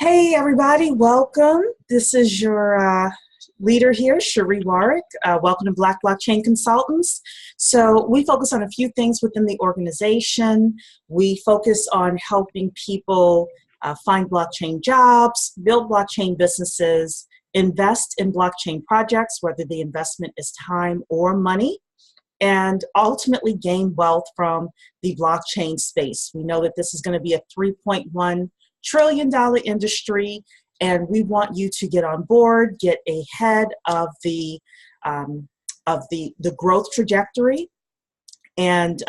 Hey, everybody, welcome. This is your leader here, Cherie Warwick. Welcome to Black Blockchain Consultants. So we focus on a few things within the organization. We focus on helping people find blockchain jobs, build blockchain businesses, invest in blockchain projects, whether the investment is time or money, and ultimately gain wealth from the blockchain space. We know that this is going to be a $3.1 trillion industry, and we want you to get on board, get ahead of the growth trajectory. And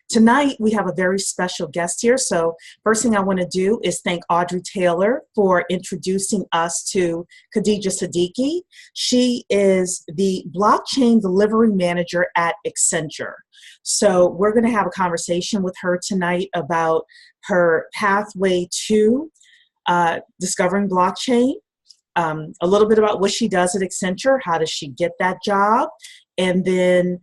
tonight we have a very special guest here. So first thing I want to do is thank Audrey Taylor for introducing us to Khadija Siddiqi. She is the blockchain delivery manager at Accenture. So we're going to have a conversation with her tonight about her pathway to discovering blockchain, a little bit about what she does at Accenture, how does she get that job, and then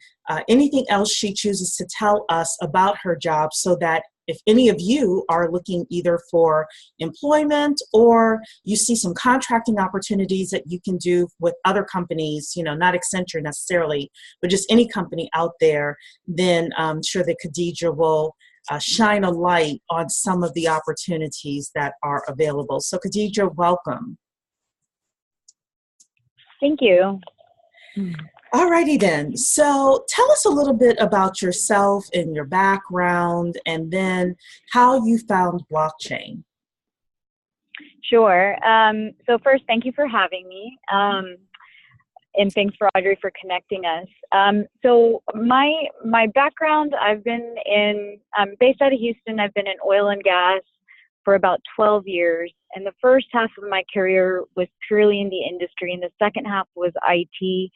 anything else she chooses to tell us about her job, so that if any of you are looking either for employment or you see some contracting opportunities that you can do with other companies, you know, not Accenture necessarily, but just any company out there, then I'm sure that Khadija will shine a light on some of the opportunities that are available. So Khadija, welcome. Thank you. Alrighty then. So tell us a little bit about yourself and your background, and then how you found blockchain. Sure. So first, thank you for having me. And thanks for Audrey for connecting us. So my background, I'm based out of Houston. I've been in oil and gas for about 12 years. And the first half of my career was purely in the industry, and the second half was IT,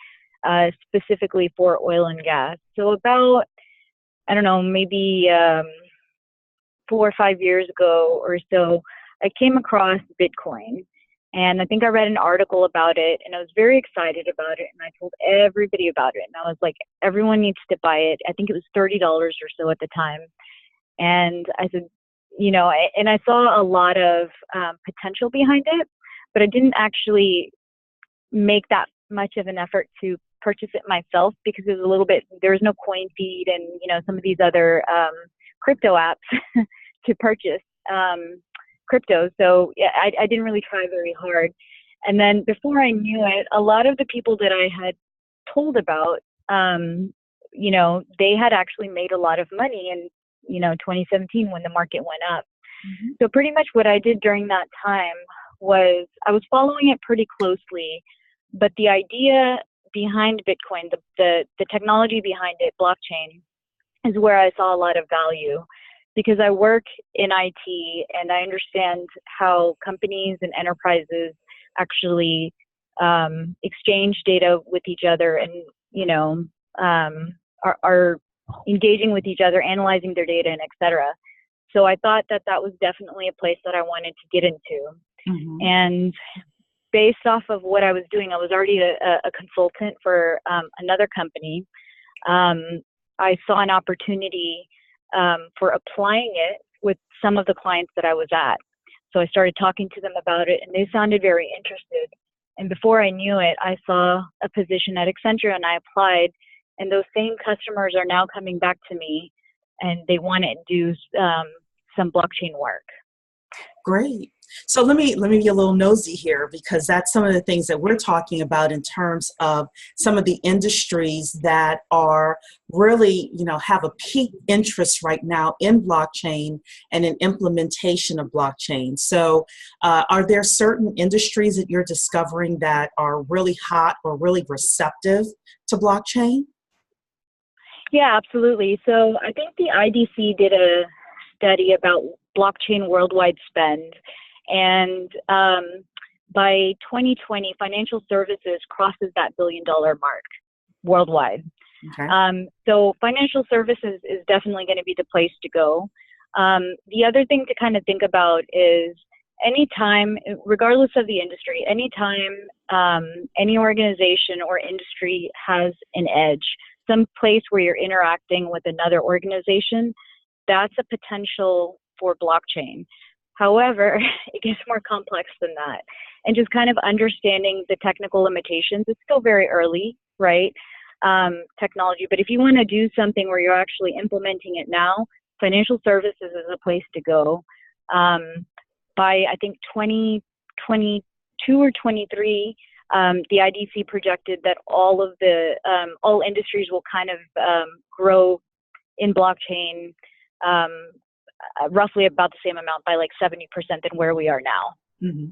specifically for oil and gas. So about, I don't know, maybe 4 or 5 years ago or so, I came across Bitcoin. And I think I read an article about it, and I was very excited about it, and I told everybody about it. And I was like, everyone needs to buy it. I think it was $30 or so at the time. And I said, you know, and I saw a lot of potential behind it, but I didn't actually make that much of an effort to purchase it myself, because it was a little bit, there was no coin feed and, you know, some of these other crypto apps to purchase crypto. So yeah, I didn't really try very hard. And then before I knew it, a lot of the people that I had told about, you know, they had actually made a lot of money in, you know, 2017 when the market went up. Mm-hmm. So pretty much what I did during that time was I was following it pretty closely, but the idea behind Bitcoin, the technology behind it, blockchain, is where I saw a lot of value, because I work in IT and I understand how companies and enterprises actually exchange data with each other, and, you know, are engaging with each other, analyzing their data, and et cetera. So I thought that that was definitely a place that I wanted to get into. Mm-hmm. And based off of what I was doing, I was already a consultant for another company. I saw an opportunity for applying it with some of the clients that I was at. So I started talking to them about it, and they sounded very interested. And before I knew it, I saw a position at Accenture, and I applied. And those same customers are now coming back to me, and they want to do some blockchain work. Great. So let me be a little nosy here, because that's some of the things that we're talking about in terms of some of the industries that are really, you know, have a peak interest right now in blockchain and in implementation of blockchain. So are there certain industries that you're discovering that are really hot or really receptive to blockchain? Yeah, absolutely. So I think the IDC did a study about blockchain worldwide spend. And by 2020, financial services crosses that $1 billion mark worldwide. Okay. So financial services is definitely going to be the place to go. The other thing to kind of think about is anytime, regardless of the industry, anytime any organization or industry has an edge, some place where you're interacting with another organization, that's a potential for blockchain. However, it gets more complex than that. And just kind of understanding the technical limitations, it's still very early, right? Technology. But if you want to do something where you're actually implementing it now, financial services is a place to go. By, I think, 2022 or 23, the IDC projected that all industries will kind of grow in blockchain roughly about the same amount, by like 70% than where we are now. Mm-hmm.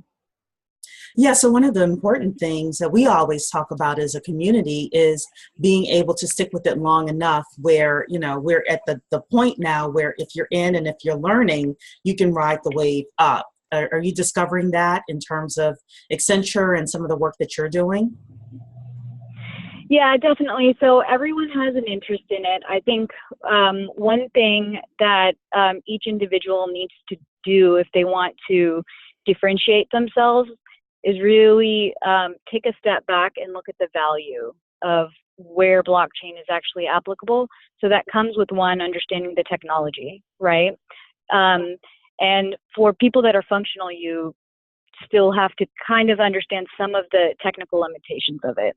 Yeah, so one of the important things that we always talk about as a community is being able to stick with it long enough where, you know, we're at the point now where if you're in and if you're learning, you can ride the wave up. Are you discovering that in terms of Accenture and some of the work that you're doing? Yeah, definitely. So everyone has an interest in it. I think one thing that each individual needs to do if they want to differentiate themselves is really take a step back and look at the value of where blockchain is actually applicable. So that comes with one, understanding the technology, right? And for people that are functional, you still have to kind of understand some of the technical limitations of it.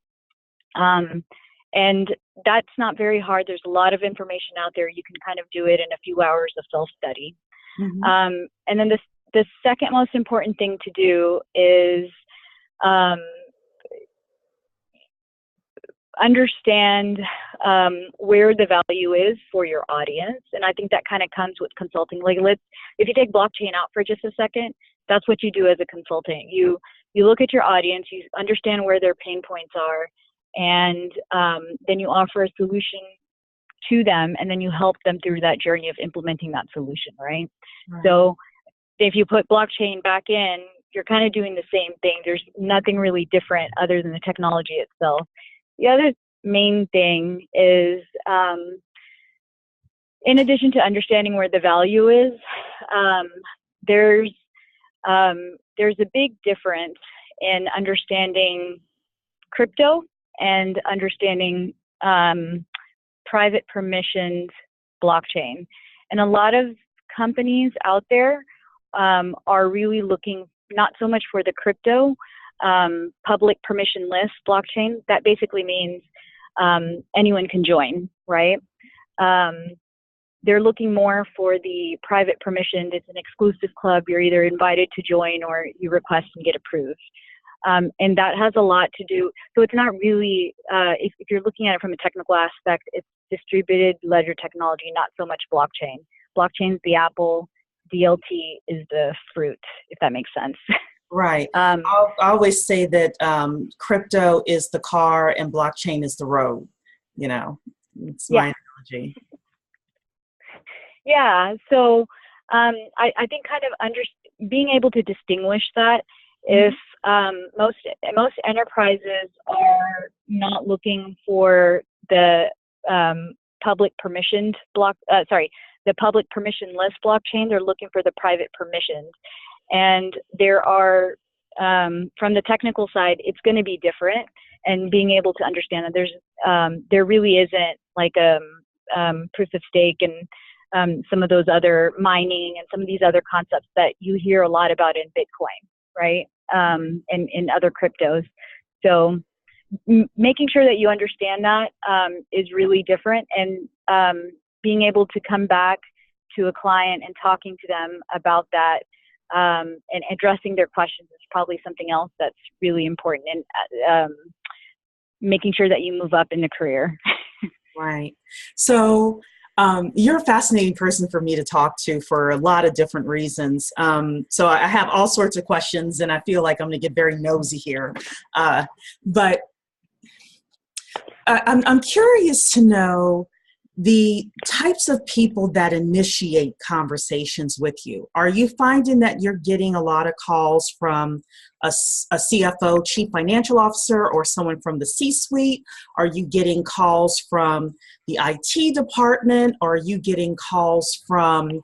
And that's not very hard. There's a lot of information out there. You can kind of do it in a few hours of self-study. Mm-hmm. And then the second most important thing to do is understand where the value is for your audience. And I think that kind of comes with consulting. Like, if you take blockchain out for just a second, that's what you do as a consultant. You look at your audience, you understand where their pain points are, and then you offer a solution to them, and then you help them through that journey of implementing that solution, right? So if you put blockchain back in, you're kind of doing the same thing. There's nothing really different other than the technology itself. The other main thing is, in addition to understanding where the value is, there's a big difference in understanding crypto and understanding private permissioned blockchain. And a lot of companies out there are really looking not so much for the crypto, public permissionless blockchain. That basically means anyone can join, right? They're looking more for the private permissioned. It's an exclusive club. You're either invited to join or you request and get approved. And that has a lot to do. So it's not really, if you're looking at it from a technical aspect, it's distributed ledger technology, not so much blockchain. Blockchain's the apple, DLT is the fruit, if that makes sense. Right. I always say that crypto is the car and blockchain is the road. You know, it's my analogy. Yeah. So I think kind of being able to distinguish that, if most enterprises are not looking for the public permissioned the public permissionless blockchain, they're looking for the private permissioned. And there are, from the technical side, it's going to be different. And being able to understand that there really isn't like a proof of stake and some of those other mining and some of these other concepts that you hear a lot about in Bitcoin, right? And in other cryptos. So making sure that you understand that is really different. And being able to come back to a client and talking to them about that and addressing their questions is probably something else that's really important, and making sure that you move up in the career. Right. So you're a fascinating person for me to talk to for a lot of different reasons. So I have all sorts of questions, and I feel like I'm going to get very nosy here. But I'm curious to know the types of people that initiate conversations with you. Are you finding that you're getting a lot of calls from a CFO, chief financial officer, or someone from the C-suite? Are you getting calls from the IT department? Or are you getting calls from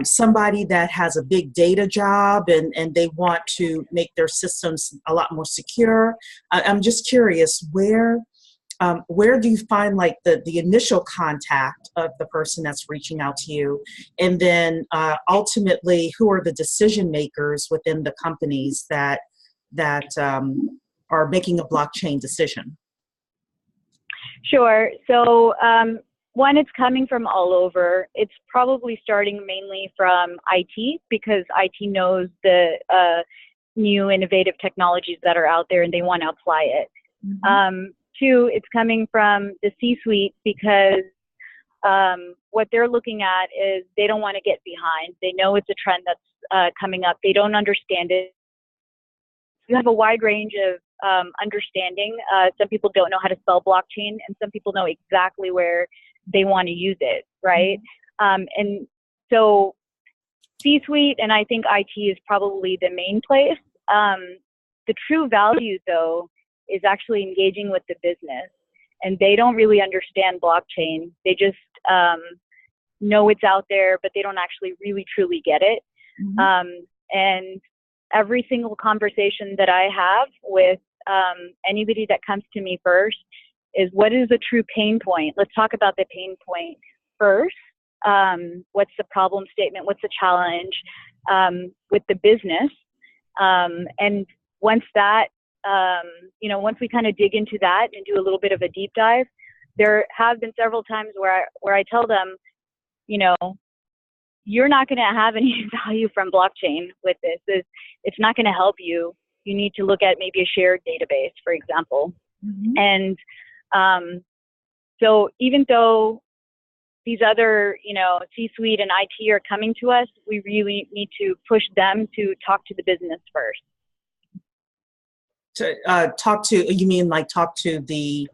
somebody that has a big data job and they want to make their systems a lot more secure? I'm just curious, where where do you find like the initial contact of the person that's reaching out to you? And then ultimately, who are the decision makers within the companies that are making a blockchain decision? Sure. So one, it's coming from all over. It's probably starting mainly from IT because IT knows the new innovative technologies that are out there and they want to apply it. Mm-hmm. Two, it's coming from the C-suite because what they're looking at is they don't want to get behind. They know it's a trend that's coming up. They don't understand it. You have a wide range of understanding. Some people don't know how to spell blockchain, and some people know exactly where they want to use it, right? And so C-suite and I think IT is probably the main place. The true value, though, is actually engaging with the business. And they don't really understand blockchain. They just know it's out there, but they don't actually really, truly get it. Mm-hmm. And every single conversation that I have with anybody that comes to me first is, what is the true pain point? Let's talk about the pain point first. What's the problem statement? What's the challenge with the business? And once that, once we kind of dig into that and do a little bit of a deep dive, there have been several times where I tell them, you're not going to have any value from blockchain with this. It's not going to help you. You need to look at maybe a shared database, for example. Mm-hmm. And so even though these other, C-suite and IT are coming to us, we really need to push them to talk to the business first. To talk to, you mean like talk to the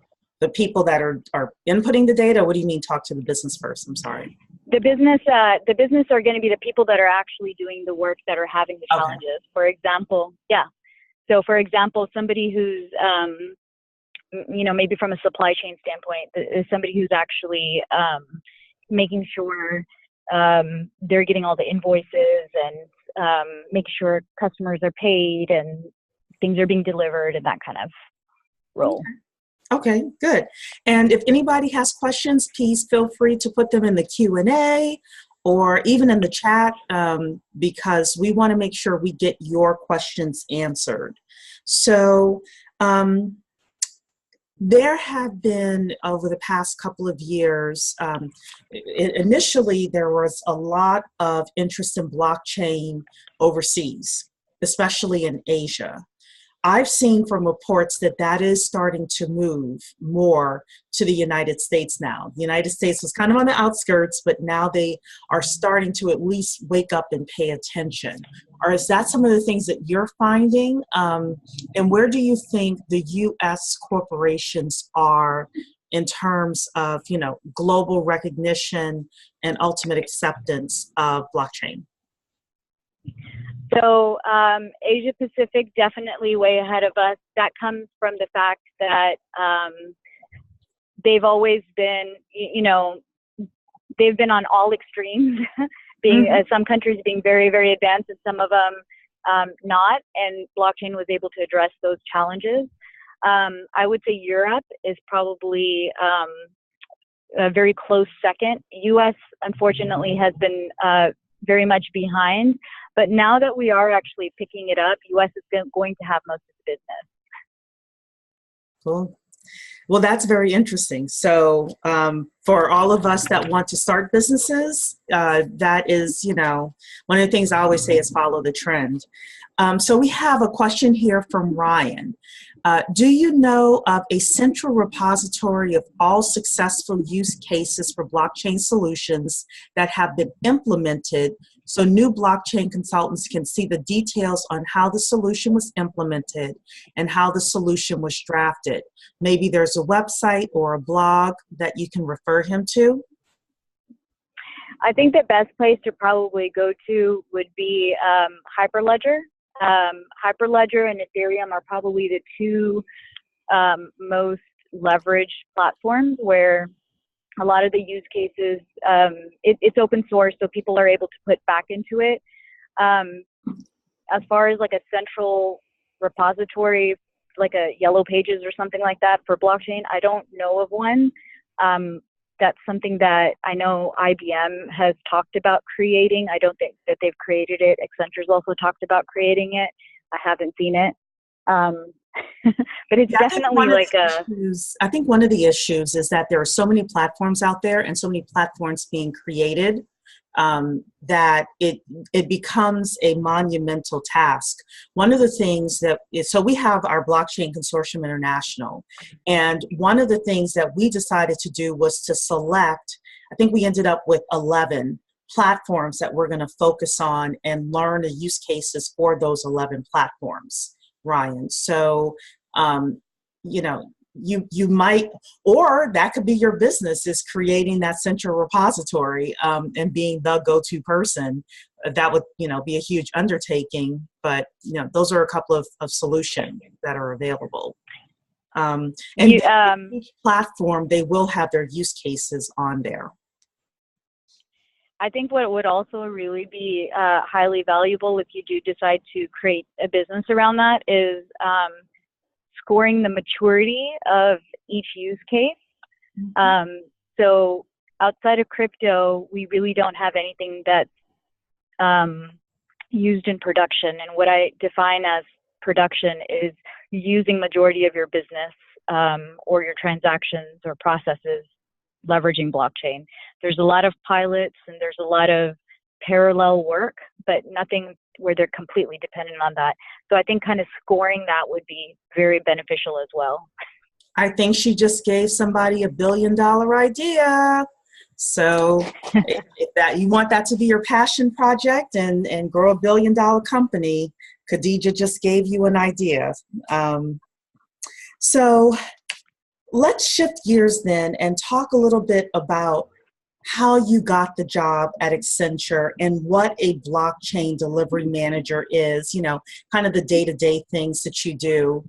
people that are inputting the data? What do you mean talk to the business first? I'm sorry. The business are going to be the people that are actually doing the work, that are having the challenges. Okay. For example, yeah. So for example, somebody who's, maybe from a supply chain standpoint, is somebody who's actually making sure they're getting all the invoices and making sure customers are paid and things are being delivered and that kind of role. Okay, good. And if anybody has questions, please feel free to put them in the Q&A or even in the chat, because we want to make sure we get your questions answered. So there have been, over the past couple of years, initially there was a lot of interest in blockchain overseas, especially in Asia. I've seen from reports that is starting to move more to the United States now. The United States was kind of on the outskirts, but now they are starting to at least wake up and pay attention. Or is that some of the things that you're finding? And where do you think the U.S. corporations are in terms of, global recognition and ultimate acceptance of blockchain? So Asia Pacific, definitely way ahead of us. That comes from the fact that they've always been, they've been on all extremes, being mm-hmm. Some countries being very, very advanced and some of them not, and blockchain was able to address those challenges. I would say Europe is probably a very close second. US, unfortunately, has been very much behind. But now that we are actually picking it up, US is going to have most of the business. Cool. Well, that's very interesting. So for all of us that want to start businesses, that is, one of the things I always say is follow the trend. So we have a question here from Ryan. Do you know of a central repository of all successful use cases for blockchain solutions that have been implemented, so new blockchain consultants can see the details on how the solution was implemented and how the solution was drafted? Maybe there's a website or a blog that you can refer him to. I think the best place to probably go to would be Hyperledger. Hyperledger and Ethereum are probably the two most leveraged platforms where a lot of the use cases, it's open source, so people are able to put back into it. As far as like a central repository like a yellow pages or something like that for blockchain. I don't know of one. That's something that I know IBM has talked about creating. I don't think that they've created it. Accenture's also talked about creating it. I haven't seen it. But it's Yeah, definitely like I think one of the issues is that there are so many platforms out there and so many platforms being created, that it becomes a monumental task. One of the things so we have our Blockchain Consortium International, and one of the things that we decided to do was to select, I think we ended up with 11 platforms that we're going to focus on and learn the use cases for those 11 platforms, Ryan. So, you might, or that could be your business, is creating that central repository, and being the go-to person. That would, be a huge undertaking, but, those are a couple of solutions that are available. And each platform, they will have their use cases on there. I think what would also really be highly valuable if you do decide to create a business around that is scoring the maturity of each use case. So outside of crypto, we really don't have anything that's used in production. And what I define as production is using majority of your business or your transactions or processes leveraging blockchain. There's a lot of pilots and there's a lot of parallel work, but nothing where they're completely dependent on that. So I think kind of scoring that would be very beneficial as well. I think she just gave somebody $1 billion idea. So if that you want that to be your passion project and grow $1 billion company, Khadija just gave you an idea. So let's shift gears then and talk a little bit about how you got the job at Accenture and what a blockchain delivery manager is, kind of the day-to-day things that you do.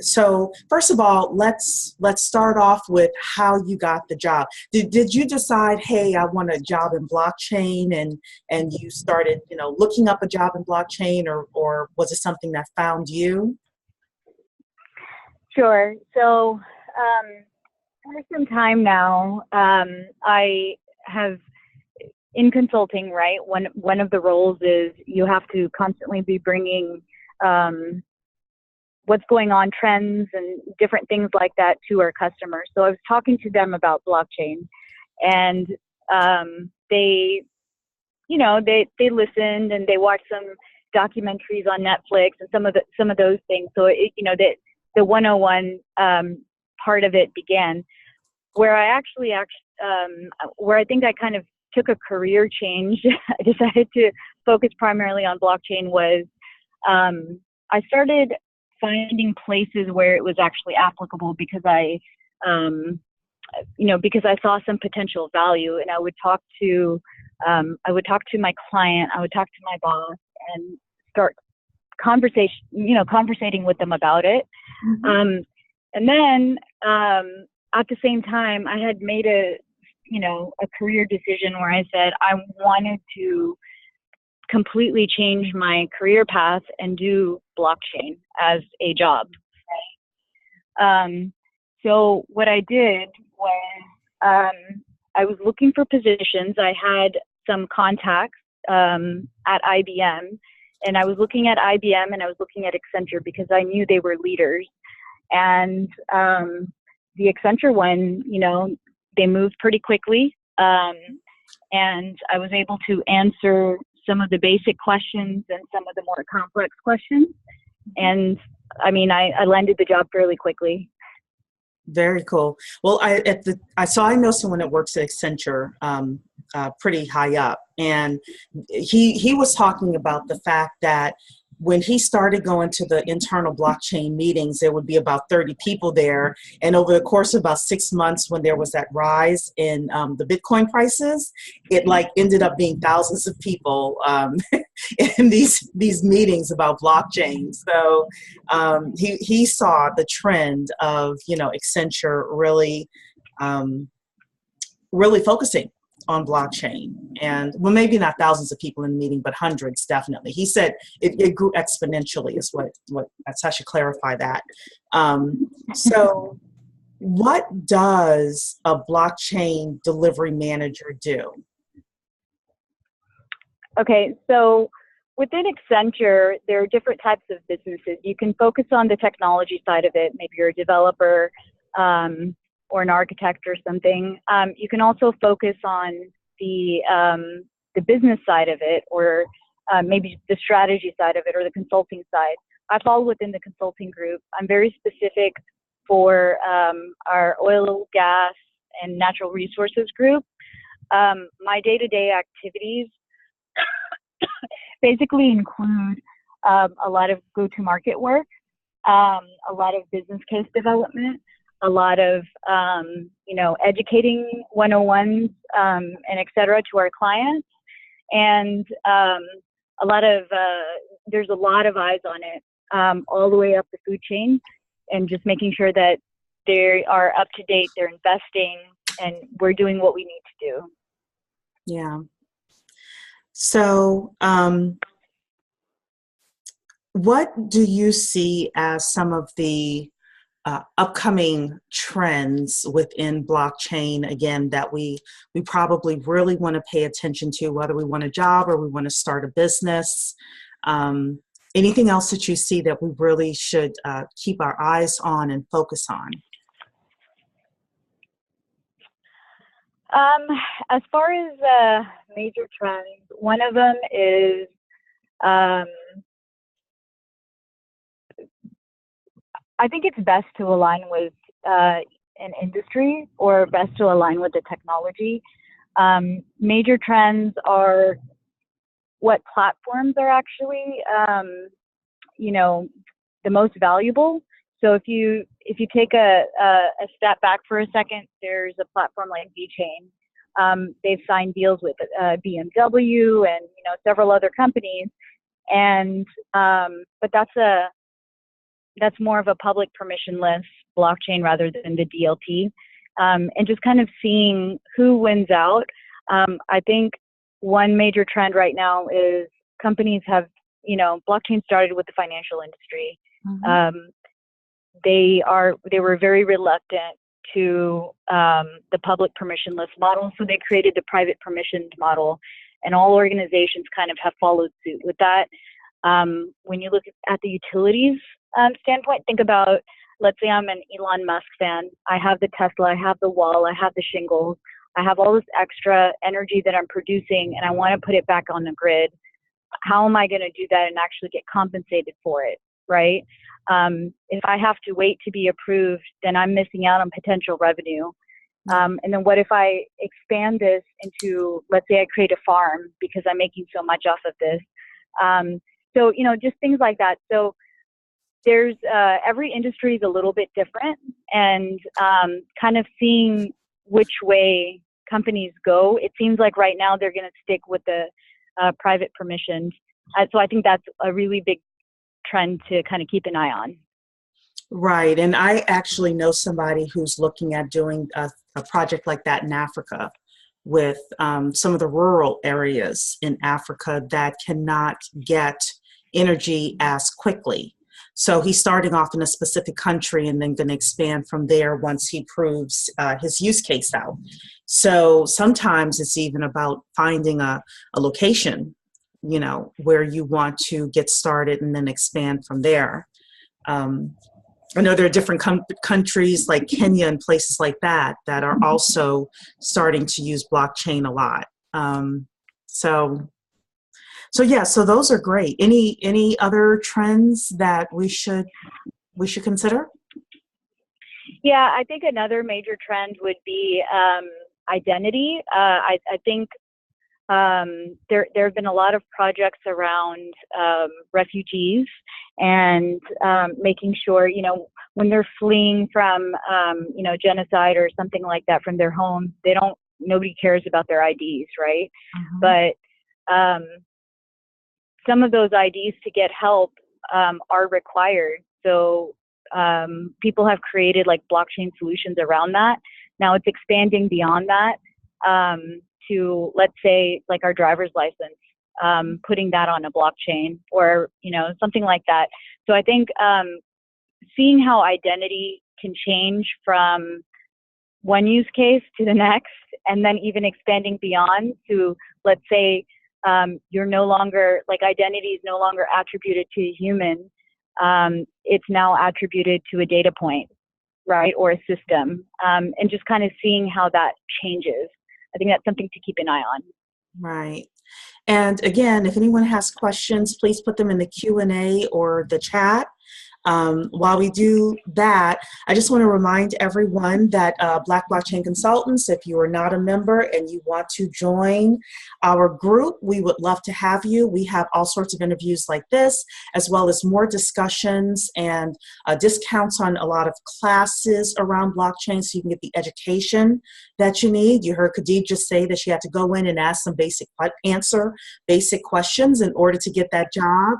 So first of all, let's start off with how you got the job. Did you decide, hey, I want a job in blockchain, and you started, looking up a job in blockchain, or was it something that found you? Sure. So for some time now, I have in consulting, right? One of the roles is you have to constantly be bringing what's going on, trends and different things like that to our customers. So I was talking to them about blockchain, and they listened and they watched some documentaries on Netflix and some of those things. So the 101 part of it began, where I where I think I kind of took a career change. I decided to focus primarily on blockchain was I started finding places where it was actually applicable because I saw some potential value, and I would talk to my client, I would talk to my boss, and start conversating with them about it. Mm-hmm. And then at the same time, I had made a career decision where I said I wanted to completely change my career path and do blockchain as a job. Right? So what I did was I was looking for positions. I had some contacts at IBM, and I was looking at IBM and I was looking at Accenture because I knew they were leaders. And the Accenture one, they moved pretty quickly, and I was able to answer some of the basic questions and some of the more complex questions. And I landed the job fairly quickly. Very cool. Well, I know someone that works at Accenture, pretty high up, and he was talking about the fact that when he started going to the internal blockchain meetings, there would be about 30 people there. And over the course of about 6 months, when there was that rise in the Bitcoin prices, it ended up being thousands of people in these meetings about blockchain. So he saw the trend of, Accenture really focusing on blockchain. And well, maybe not thousands of people in the meeting, but hundreds definitely. He said it grew exponentially is what I should clarify that. So what does a blockchain delivery manager do? Okay, so within Accenture, there are different types of businesses. You can focus on the technology side of it. Maybe you're a developer or an architect or something. You can also focus on the business side of it, or maybe the strategy side of it, or the consulting side. I fall within the consulting group. I'm very specific for our oil, gas, and natural resources group. My day-to-day activities basically include a lot of go-to-market work, a lot of business case development, a lot of educating 101s and et cetera to our clients, and there's a lot of eyes on it all the way up the food chain, and just making sure that they are up to date, they're investing, and we're doing what we need to do. Yeah. So what do you see as some of the upcoming trends within blockchain, again, that we probably really want to pay attention to, whether we want a job or we want to start a business? Anything else that you see that we really should keep our eyes on and focus on? As far as major trends, one of them is I think it's best to align with an industry, or best to align with the technology. Major trends are what platforms are actually, the most valuable. So if you take a step back for a second, there's a platform like VeChain. They've signed deals with BMW and several other companies, and but that's more of a public permissionless blockchain rather than the DLT, and just kind of seeing who wins out. I think one major trend right now is companies have, blockchain started with the financial industry. Mm-hmm. They were very reluctant to the public permissionless model, so they created the private permissioned model, and all organizations kind of have followed suit with that. When you look at the utilities standpoint, think about, let's say I'm an Elon Musk fan. I have the Tesla, I have the wall, I have the shingles, I have all this extra energy that I'm producing, and I want to put it back on the grid. How am I going to do that and actually get compensated for it, right? If I have to wait to be approved, then I'm missing out on potential revenue. And then what if I expand this into, let's say I create a farm because I'm making so much off of this. So, just things like that. So there's every industry is a little bit different, and kind of seeing which way companies go. It seems like right now they're going to stick with the private permissioned. So I think that's a really big trend to kind of keep an eye on. Right. And I actually know somebody who's looking at doing a project like that in Africa, with some of the rural areas in Africa that cannot get energy as quickly. So he's starting off in a specific country and then going to expand from there once he proves his use case out. So sometimes it's even about finding a location, where you want to get started and then expand from there. I know there are different countries like Kenya and places like that are also starting to use blockchain a lot. So yeah, so those are great. Any other trends that we should consider? Yeah, I think another major trend would be identity. I think there have been a lot of projects around refugees, and making sure, when they're fleeing from, genocide or something like that from their home, nobody cares about their IDs, right? Mm-hmm. But some of those IDs to get help are required. So people have created like blockchain solutions around that. Now it's expanding beyond that to, let's say, like our driver's license, putting that on a blockchain or, something like that. So I think seeing how identity can change from one use case to the next, and then even expanding beyond to, let's say, you're no longer, like, identity is no longer attributed to a human. It's now attributed to a data point, right, or a system, and just kind of seeing how that changes. I think that's something to keep an eye on. Right. And again, if anyone has questions, please put them in the Q&A or the chat. While we do that, I just want to remind everyone that Black Blockchain Consultants, if you are not a member and you want to join our group, we would love to have you. We have all sorts of interviews like this, as well as more discussions and discounts on a lot of classes around blockchain so you can get the education that you need. You heard Khadija say that she had to go in and answer basic questions in order to get that job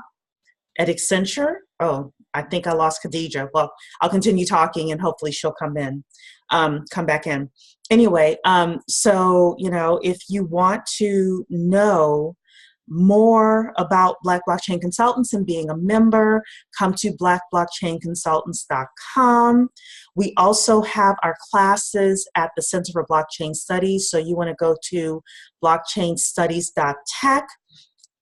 at Accenture. Oh, I think I lost Khadija. Well, I'll continue talking and hopefully she'll come back in. Anyway, so, if you want to know more about Black Blockchain Consultants and being a member, come to blackblockchainconsultants.com. We also have our classes at the Center for Blockchain Studies, so you want to go to blockchainstudies.tech.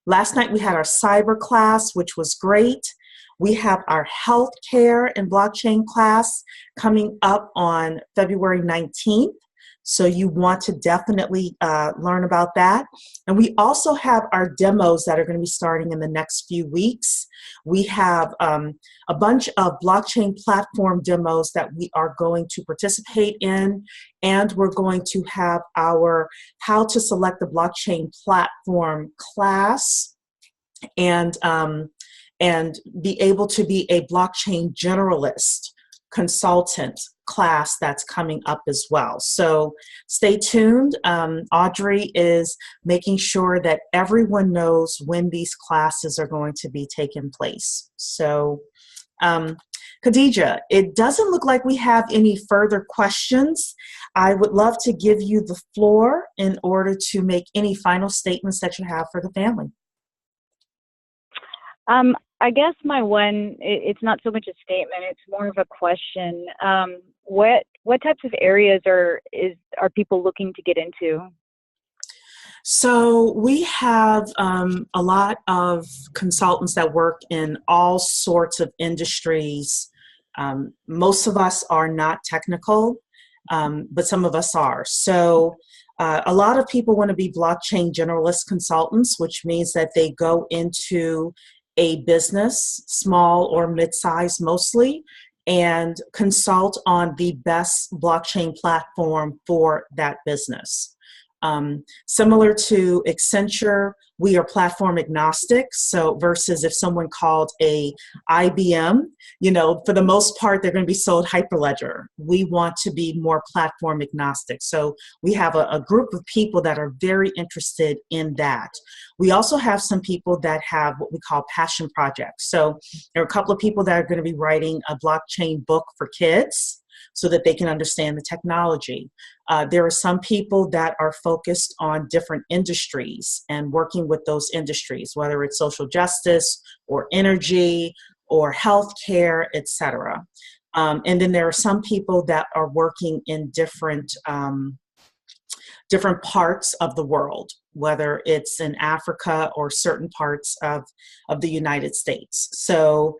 Last night we had our cyber class, which was great. We have our healthcare and blockchain class coming up on February 19th. So you want to definitely learn about that. And we also have our demos that are going to be starting in the next few weeks. We have a bunch of blockchain platform demos that we are going to participate in. And we're going to have our how to select the blockchain platform class and be able to be a blockchain generalist consultant class that's coming up as well. So stay tuned. Audrey is making sure that everyone knows when these classes are going to be taking place. So Khadija, it doesn't look like we have any further questions. I would love to give you the floor in order to make any final statements that you have for the family. I guess my one, it's not so much a statement, it's more of a question. What types of areas are people looking to get into? So we have a lot of consultants that work in all sorts of industries. Most of us are not technical, but some of us are. So a lot of people want to be blockchain generalist consultants, which means that they go into a business, small or mid-sized mostly, and consult on the best blockchain platform for that business. Similar to Accenture, we are platform agnostic. So versus if someone called a IBM, for the most part, they're going to be sold Hyperledger. We want to be more platform agnostic. So we have a group of people that are very interested in that. We also have some people that have what we call passion projects. So there are a couple of people that are going to be writing a blockchain book for kids so that they can understand the technology. There are some people that are focused on different industries and working with those industries, whether it's social justice or energy or healthcare, etc. And then there are some people that are working in different parts of the world, whether it's in Africa or certain parts of the United States. So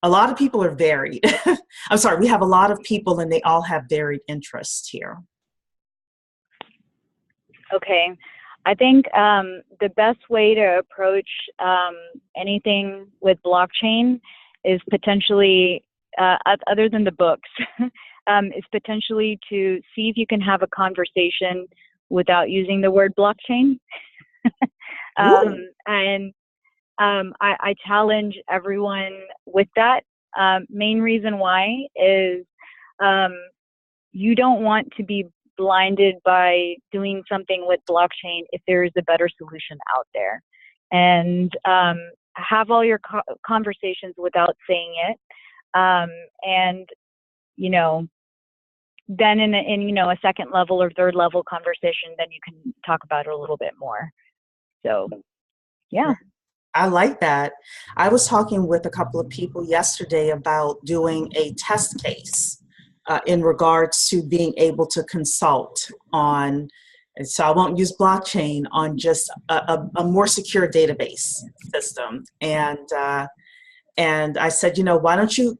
a lot of people are varied. I'm sorry, we have a lot of people and they all have varied interests here. Okay. I think the best way to approach anything with blockchain is potentially, other than the books, is potentially to see if you can have a conversation without using the word blockchain. I challenge everyone with that. Main reason why is you don't want to be blinded by doing something with blockchain if there is a better solution out there. And have all your conversations without saying it. And, then in you know, a second level or third level conversation, then you can talk about it a little bit more. So yeah. I like that. I was talking with a couple of people yesterday about doing a test case in regards to being able to consult on, and so I won't use blockchain, on just a more secure database system. And I said, you know, why don't you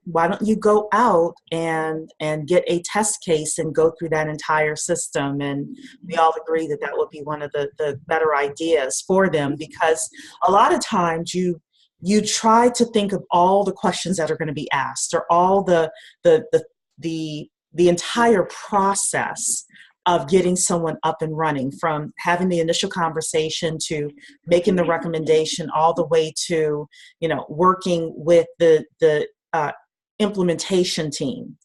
go out and get a test case and go through that entire system? And we all agree that that would be one of the better ideas for them, because a lot of times you try to think of all the questions that are going to be asked, or all the entire process of getting someone up and running, from having the initial conversation to making the recommendation, all the way to, you know, working with the implementation team.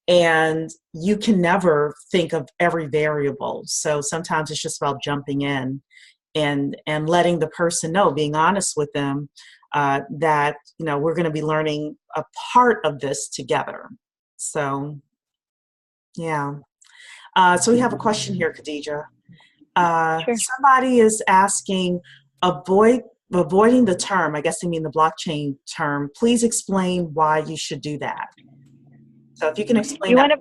And you can never think of every variable. So sometimes it's just about jumping in and letting the person know, being honest with them, that, you know, we're going to be learning a part of this together. So, yeah. So we have a question here, Khadija. Sure. Somebody is asking, avoiding the term, I guess they mean the blockchain term. Please explain why you should do that. So if you can explain that.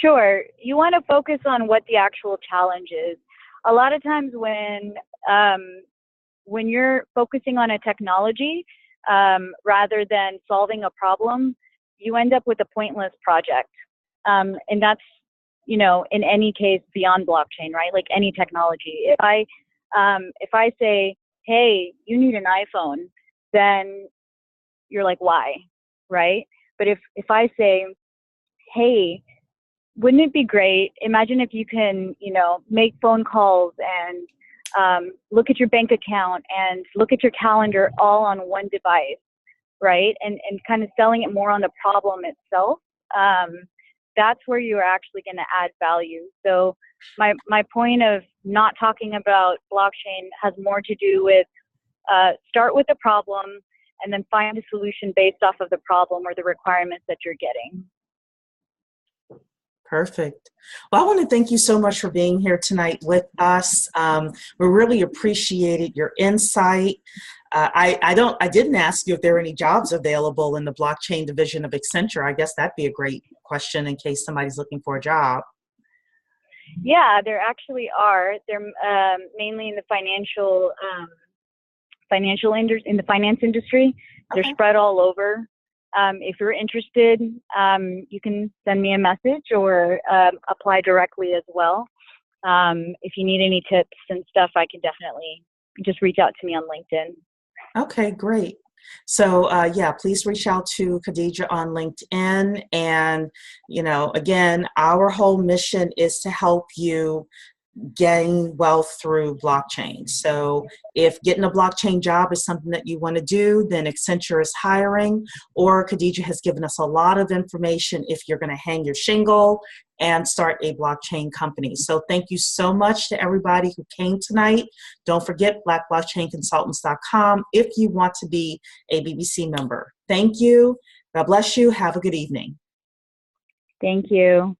Sure. You want to focus on what the actual challenge is. A lot of times when you're focusing on a technology rather than solving a problem, you end up with a pointless project. And that's, you know, in any case beyond blockchain, right? Like any technology. If I say, hey, you need an iPhone, then you're like, why, right? But if I say, hey, wouldn't it be great? Imagine if you can, you know, make phone calls and look at your bank account and look at your calendar all on one device, right? And kind of selling it more on the problem itself. That's where you're actually going to add value. So my point of not talking about blockchain has more to do with start with the problem and then find a solution based off of the problem or the requirements that you're getting. Perfect. Well, I want to thank you so much for being here tonight with us. We really appreciated your insight. I didn't ask you if there are any jobs available in the blockchain division of Accenture. I guess that'd be a great question in case somebody's looking for a job. Yeah, there actually are. They're mainly in the in the finance industry. They're spread all over. If you're interested, you can send me a message or apply directly as well. If you need any tips and stuff, I can definitely just reach out to me on LinkedIn. Okay, great. So yeah, please reach out to Khadija on LinkedIn. And, you know, again, our whole mission is to help you gain wealth through blockchain. So if getting a blockchain job is something that you want to do, then Accenture is hiring, or Khadija has given us a lot of information if you're going to hang your shingle and start a blockchain company. So thank you so much to everybody who came tonight. Don't forget blackblockchainconsultants.com if you want to be a BBC member. Thank you. God bless you. Have a good evening. Thank you.